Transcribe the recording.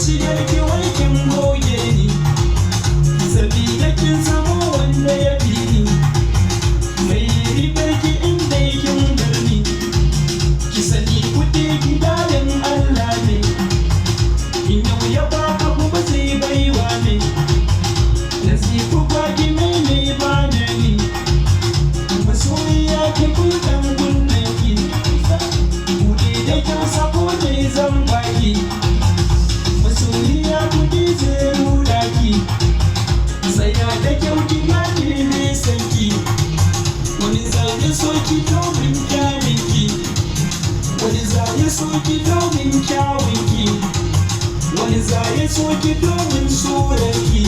zuciyar ki wai kin goge ni, sabida kin zamo wanda ya fi ni, mai ribar ki inda kin bar ni, ki sani kuɗi gidajen Allah ne, in yau ya baka kuma zai baiwa ne, nasifu ba ki mai ba da ni, masoyiya ki kuɗan gunnan ki, buɗe da kyau sako ne zan baki, masoyiya kuɗi zai ruɗa ki, tsaya da kyau ki gane nisan ki, wani zai so ki domin kyamin ki, wani zai so ki domin kyawun ki, wani zai so ki domin surar ki.